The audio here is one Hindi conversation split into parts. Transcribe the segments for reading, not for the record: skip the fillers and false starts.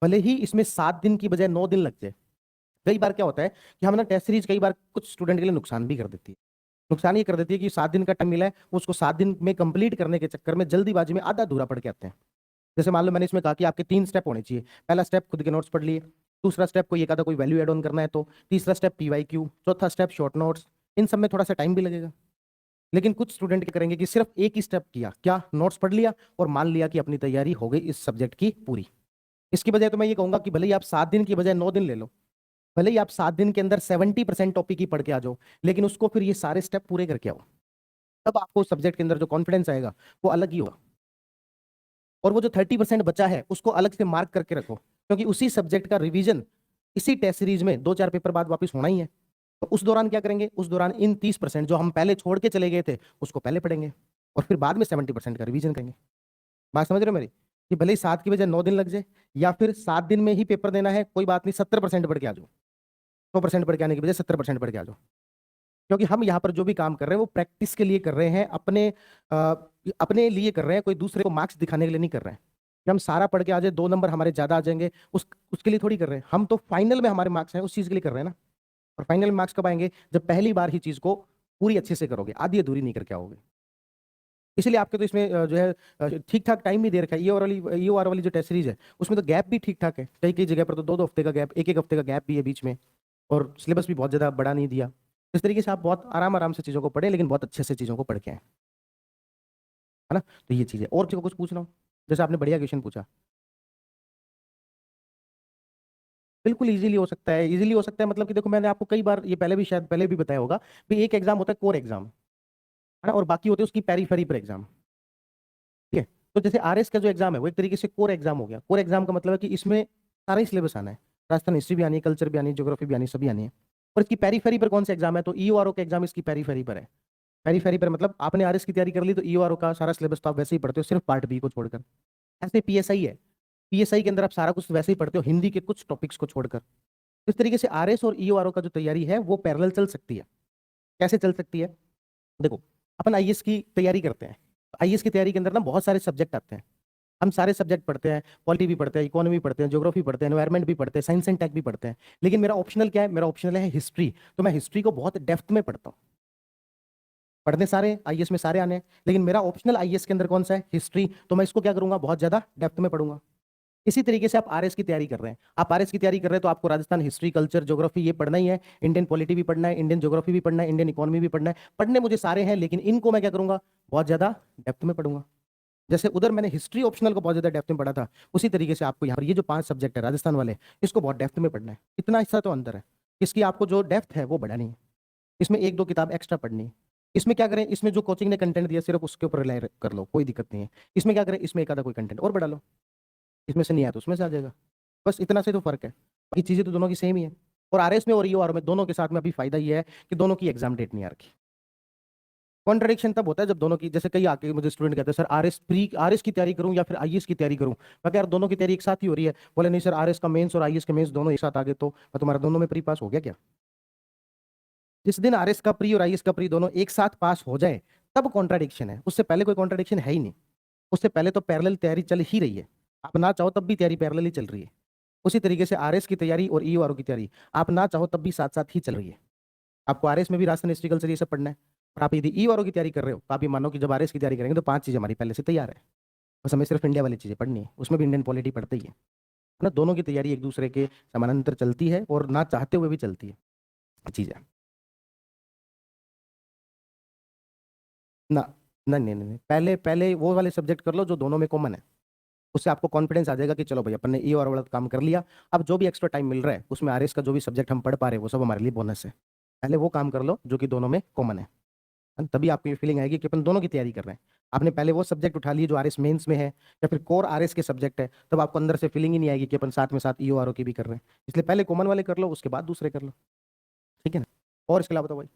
भले ही इसमें 7 दिन की बजाय 9 दिन लग जाए। कई बार क्या होता है कि हम ना टेस्ट सीरीज कई बार कुछ स्टूडेंट के लिए नुकसान भी कर देती है। नुकसान ये कर देती है कि 7 दिन का टाइम मिला है, वो उसको 7 दिन में कंप्लीट करने के चक्कर में जल्दीबाजी में आधा अधूरा पढ़ के आते हैं। जैसे मान लो मैंने इसमें कहा कि आपके 3 स्टेप होने चाहिए। पहला स्टेप खुद के नोट्स पढ़ लिए, दूसरा स्टेप कोई एक आधा कोई वैल्यू एड ऑन करना है तो, तीसरा स्टेप PYQ, चौथा स्टेप शॉर्ट नोट्स। इन सब में थोड़ा सा टाइम भी लगेगा। लेकिन कुछ स्टूडेंट क्या करेंगे कि सिर्फ एक ही स्टेप किया, क्या नोट्स पढ़ लिया और मान लिया कि अपनी तैयारी हो गई इस सब्जेक्ट की पूरी। इसकी बजाय तो मैं ये कहूंगा कि भले ही आप 7 दिन की बजाय 9 दिन ले लो, भले ही आप 7 दिन के अंदर 70% टॉपिक ही पढ़ के आ जाओ, लेकिन उसको फिर ये सारे स्टेप पूरे करके आओ। तब आपको सब्जेक्ट के अंदर जो कॉन्फिडेंस आएगा वो अलग ही होगा। और वो जो 30% बचा है उसको अलग से मार्क करके रखो, क्योंकि उसी सब्जेक्ट का रिवीजन इसी टेस्ट सीरीज में 2-4 पेपर बाद वापस होना ही है। तो उस दौरान क्या करेंगे, उस दौरान इन 30% जो हम पहले छोड़ के चले गए थे उसको पहले पढ़ेंगे और फिर बाद में 70% का रिवीजन करेंगे। बात समझ रहे हो मेरी? कि भले ही 7 की बजाय 9 दिन लग जाए, या फिर 7 दिन में ही पेपर देना है, कोई बात नहीं, 70% पढ़ के आ जाओ। 100% पढ़ के आने की बजाय 70% पढ़ के आ जाओ। क्योंकि हम यहाँ पर जो भी काम कर रहे हैं वो प्रैक्टिस के लिए कर रहे हैं, अपने लिए कर रहे हैं, कोई दूसरे को मार्क्स दिखाने के लिए नहीं कर रहे हैं कि हम सारा पढ़ के आ जाए 2 नंबर हमारे ज्यादा आ जाएंगे, उसके लिए थोड़ी कर रहे हैं। हम तो फाइनल में हमारे मार्क्स हैं उस चीज के लिए कर रहे हैं ना। और फाइनल में मार्क्स कब आएंगे? जब पहली बार ही चीज को पूरी अच्छे से करोगे, आधी अधूरी नहीं करके आओगे। इसलिए आपके तो इसमें जो है ठीक ठाक टाइम भी दे रखा है। ये वाली जो टेस्ट सीरीज है उसमें तो गैप भी ठीक ठाक है, कई कई जगह पर तो 2-2 हफ्ते का गैप, एक एक हफ्ते का गैप भी है बीच में। और सिलेबस भी बहुत ज्यादा बड़ा नहीं दिया। इस तरीके से आप बहुत आराम आराम से चीजों को पढ़ें, लेकिन बहुत अच्छे से चीजों को पढ़ के आए, है ना। तो ये चीज है। और चीजों को कुछ पूछ रहा हूँ, जैसे आपने बढ़िया क्वेश्चन पूछा। बिल्कुल इजीली हो सकता है, इजीली हो सकता है मतलब कि देखो मैंने आपको कई बार ये पहले भी शायद पहले भी बताया होगा कि एक एग्जाम होता है कोर एग्जाम, है ना, और बाकी होते हैं उसकी पेरीफेरी पर एग्जाम। ठीक है। तो जैसे RS का जो एग्जाम है वो एक तरीके से कोर एग्जाम हो गया। कोर एग्जाम का मतलब है कि इसमें सारा ही सिलेबस आना है, राजस्थान हिस्ट्री भी आनी है, कल्चर भी आनी है, ज्योग्राफी भी आनी है, सभी आनी है। और इसकी पेरीफेरी पर कौन सा एग्जाम है? तो EORO का एग्जाम इसकी पेरीफेरी पर है। पेरीफेरी पर मतलब आपने RS की तैयारी कर ली तो EORO का सारा सिलेबस तो आप वैसे ही पढ़ते हो, सिर्फ पार्ट बी को छोड़कर। ऐसे PSI है, PSI के अंदर आप सारा कुछ वैसे ही पढ़ते हो, हिंदी के कुछ टॉपिक्स को छोड़कर। इस तरीके से RS और EORO का जो तैयारी है वो पैरेलल चल सकती है। कैसे चल सकती है? देखो, अपन IAS की तैयारी करते हैं, IAS की तैयारी के अंदर ना बहुत सारे सब्जेक्ट आते हैं। हम सारे सब्जेक्ट पढ़ते हैं, पॉलिटी भी पढ़ते हैं, इकोनॉमी पढ़ते हैं, ज्योग्राफी पढ़ते हैं, एनवायरमेंट भी पढ़ते हैं, साइंस एंड टेक भी पढ़ते हैं। लेकिन मेरा ऑप्शनल क्या है? मेरा ऑप्शनल है हिस्ट्री। तो मैं हिस्ट्री को बहुत डेप्थ में पढ़ता हूँ। पढ़ने सारे IAS में सारे आने हैं, लेकिन मेरा ऑप्शनल IAS के अंदर कौन सा है? हिस्ट्री। तो मैं इसको क्या करूंगा? बहुत ज्यादा डेप्थ में पढ़ूंगा। इसी तरीके से आप RS की तैयारी कर रहे हैं, आप RS की तैयारी कर रहे हैं तो आपको राजस्थान हिस्ट्री, कल्चर, ज्योग्राफी ये पढ़ना ही है, इंडियन पॉलिटी भी पढ़ना है, इंडियन ज्योग्राफी भी पढ़ना है, इंडियन इकोनॉमी भी पढ़ना है। पढ़ने मुझे सारे हैं, लेकिन इनको मैं क्या करूंगा? बहुत ज्यादा डेप्थ में पढ़ूंगा। जैसे उधर मैंने हिस्ट्री ऑप्शनल को बहुत ज्यादा डेप्थ में पढ़ा था, उसी तरीके से आपको यहाँ पर ये जो 5 सब्जेक्ट है राजस्थान वाले, इसको बहुत डेप्थ में पढ़ना है। इतना हिस्सा तो अंदर है, इसकी आपको जो डेप्थ है वो बढ़ा नहीं है। इसमें 1-2 किताब एक्स्ट्रा पढ़नी है। इसमें क्या करें? इसमें जो कोचिंग ने कंटेंट दिया सिर्फ उसके ऊपर रिलाई कर लो, कोई दिक्कत नहीं है। इसमें क्या करें? इसमें एक आधा कोई कंटेंट और बढ़ा लो, इसमें से नहीं आया तो उसमें से आ जाएगा। बस इतना से तो फर्क है, बाकी चीजें तो दोनों की सेम ही है। और RS में और EOR में दोनों के साथ में अभी फायदा ये है कि दोनों की एग्जाम डेट नहीं आ रखी। कॉन्ट्रडिक्शन तब होता है जब दोनों की, जैसे कई आके मुझे स्टूडेंट कहते हैं सर RS की तैयारी करूं या फिर IAS की तैयारी करूं। मैं कह यार दोनों की तैयारी एक साथ ही हो रही है। बोले नहीं सर, RS का मेंस और IAS के मेंस दोनों एक साथ आ गए तो मैं तुम्हारा दोनों में प्री पास हो गया क्या? जिस दिन RS का प्री और IAS का प्री दोनों एक साथ पास हो जाए तब कॉन्ट्राडिक्शन है, उससे पहले कोई कॉन्ट्राडिक्शन है ही नहीं। उससे पहले तो पैरेलल तैयारी चल ही रही है, आप ना चाहो तब भी तैयारी पैरेलल ही चल रही है। उसी तरीके से RS की तैयारी और EOR की तैयारी आप ना चाहो तब भी साथ साथ ही चल रही है। आपको RS में भी राजस्थान हिस्ट्रिकल से ये सब पढ़ना है, और आप यदि EOR की तैयारी कर रहे हो तो आप ये मानो कि जब RS की तैयारी करेंगे तो 5 चीजें हमारी पहले से तैयार है। बस हमें सिर्फ इंडिया वाली चीजें पढ़नी है, उसमें भी इंडियन पॉलिटी पढ़ते ही है ना। दोनों की तैयारी एक दूसरे के समानांतर चलती है और ना चाहते हुए भी चलती है चीजें ना। नहीं नहीं नहीं नहीं। पहले पहले वो वाले सब्जेक्ट कर लो जो दोनों में कॉमन है, उससे आपको कॉन्फिडेंस आ जाएगा कि चलो भाई अपन ने EOR वाला काम कर लिया। अब जो भी एक्स्ट्रा टाइम मिल रहा है उसमें RS का जो भी सब्जेक्ट हम पढ़ पा रहे हैं वो सब हमारे लिए बोनस है। पहले वो काम कर लो जो कि दोनों में कॉमन है, तभी आपको ये फीलिंग आएगी कि अपन दोनों की तैयारी कर रहे हैं। आपने पहले वो सब्जेक्ट उठा लिए जो RS मेंस में है या फिर कोर RS के सब्जेक्ट है, तब आपको अंदर से फीलिंग ही नहीं आएगी कि अपन साथ में साथ EOR की भी कर रहे हैं। इसलिए पहले कॉमन वाले कर लो, उसके बाद दूसरे कर लो। ठीक है ना? और इसके अलावा बताओ भाई।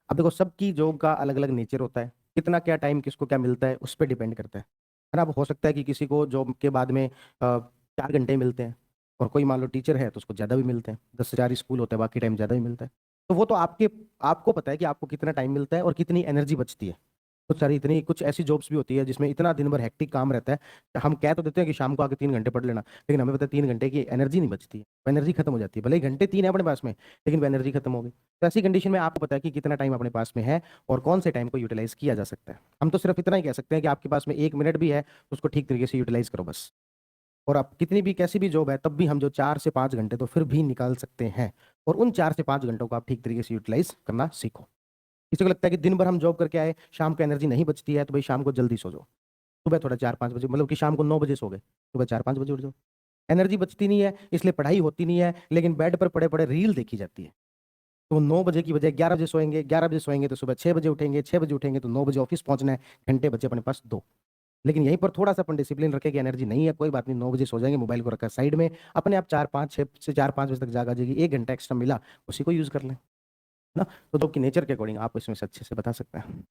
अब देखो, सबकी जॉब का अलग अलग नेचर होता है, कितना क्या टाइम किसको क्या मिलता है उस पर डिपेंड करता है ना। अब हो सकता है कि किसी को जॉब के बाद में 4 घंटे मिलते हैं, और कोई मान लो टीचर है तो उसको ज़्यादा भी मिलते हैं, 10 से 4 स्कूल होता है, बाकी टाइम ज़्यादा भी मिलता है। तो वो तो आपको पता है कि आपको कितना टाइम मिलता है और कितनी एनर्जी बचती है। कुछ सारी इतनी कुछ ऐसी जॉब्स भी होती है जिसमें इतना दिन भर हेक्टिक काम रहता है। हम कह तो देते हैं कि शाम को आके 3 घंटे पढ़ लेना, लेकिन हमें पता है 3 घंटे की एनर्जी नहीं बचती है, वो एनर्जी खत्म हो जाती है। भले ही घंटे 3 है अपने पास में, लेकिन वो एनर्जी खत्म हो गई। तो ऐसी कंडीशन में आपको पता है कि कितना टाइम अपने पास में है और कौन से टाइम को यूटिलाइज किया जा सकता है। हम तो सिर्फ इतना ही कह सकते हैं कि आपके पास में 1 मिनट भी है, उसको ठीक तरीके से यूटिलाइज करो बस। और आप कितनी भी कैसी भी जॉब है, तब भी हम जो 4 से 5 घंटे तो फिर भी निकाल सकते हैं, और उन 4 से 5 घंटों को आप ठीक तरीके से यूटिलाइज करना सीखो। किसी को लगता है कि दिन भर हम जॉब करके आए, शाम को एनर्जी नहीं बचती है, तो भाई शाम को जल्दी सो जाओ। सुबह थोड़ा 4-5 बजे, मतलब कि शाम को 9 बजे सो गए, सुबह 4-5 बजे उठ जाओ। एनर्जी बचती नहीं है, इसलिए पढ़ाई होती नहीं है, लेकिन बेड पर पड़े पड़े रील देखी जाती है। तो 9 बजे की बजाय 11 बजे सोएंगे, 11 बजे सोएंगे तो सुबह 6 बजे उठेंगे, 6 बजे उठेंगे तो 9 बजे ऑफिस पहुंचना है, घंटे बचे अपने पास 2। लेकिन यहीं पर थोड़ा सा अपन डिसिप्लिन रखें कि एनर्जी नहीं है, कोई बात नहीं, 9 बजे सो जाएंगे, मोबाइल को रखा साइड में, अपने आप 4-5 6 से 4-5 बजे तक जागा जाएगी, 1 घंटा एक्स्ट्रा मिला, उसी को यूज कर लें, है ना। तो जॉब की नेचर के अकॉर्डिंग आप इसमें से अच्छे से बता सकते हैं।